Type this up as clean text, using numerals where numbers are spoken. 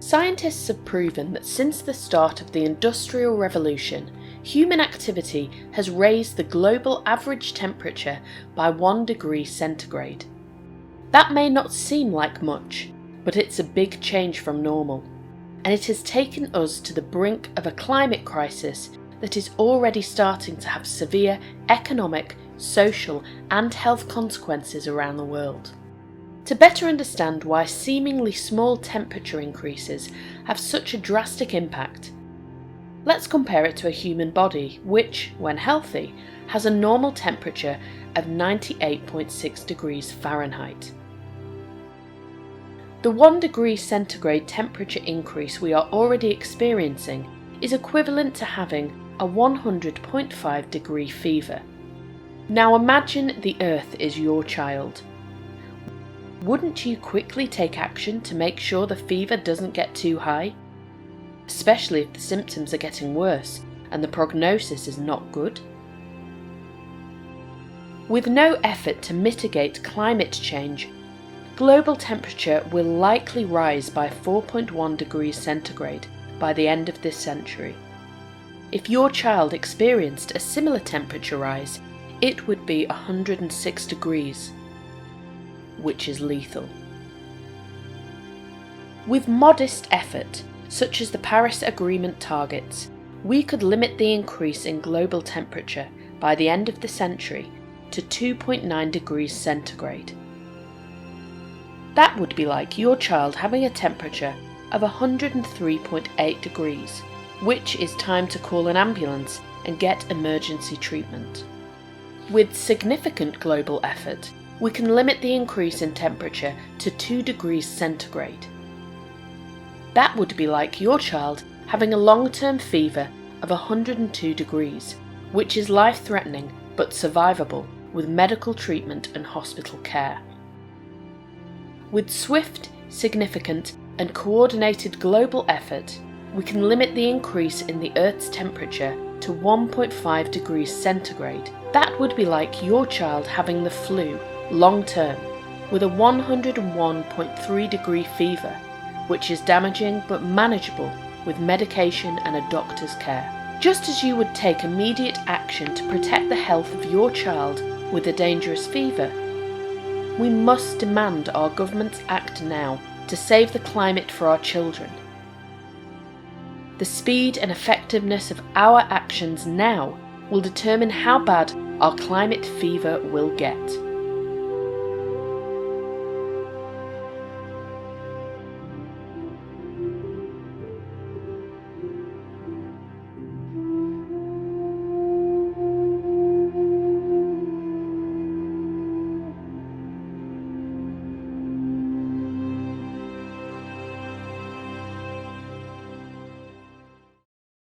Scientists have proven that since the start of the Industrial Revolution, human activity has raised the global average temperature by 1 degree centigrade. That may not seem like much, but it's a big change from normal, and it has taken us to the brink of a climate crisis that is already starting to have severe economic, social, and health consequences around the world. To better understand why seemingly small temperature increases have such a drastic impact, let's compare it to a human body which, when healthy, has a normal temperature of 98.6 degrees Fahrenheit. The 1 degree centigrade temperature increase we are already experiencing is equivalent to having a 100.5 degree fever. Now imagine the Earth is your child. Wouldn't you quickly take action to make sure the fever doesn't get too high? Especially if the symptoms are getting worse and the prognosis is not good? With no effort to mitigate climate change, global temperature will likely rise by 4.1 degrees centigrade by the end of this century. If your child experienced a similar temperature rise, it would be 106 degrees, which is lethal. With modest effort, such as the Paris Agreement targets, we could limit the increase in global temperature by the end of the century to 2.9 degrees centigrade. That would be like your child having a temperature of 103.8 degrees, which is time to call an ambulance and get emergency treatment. With significant global effort, we can limit the increase in temperature to 2 degrees centigrade. That would be like your child having a long-term fever of 102 degrees, which is life-threatening but survivable with medical treatment and hospital care. With swift, significant, and coordinated global effort, we can limit the increase in the Earth's temperature to 1.5 degrees centigrade. That would be like your child having the flu long-term with a 101.3 degree fever, which is damaging but manageable with medication and a doctor's care. Just as you would take immediate action to protect the health of your child with a dangerous fever, we must demand our governments act now to save the climate for our children. The speed and effectiveness of our actions now will determine how bad our climate fever will get.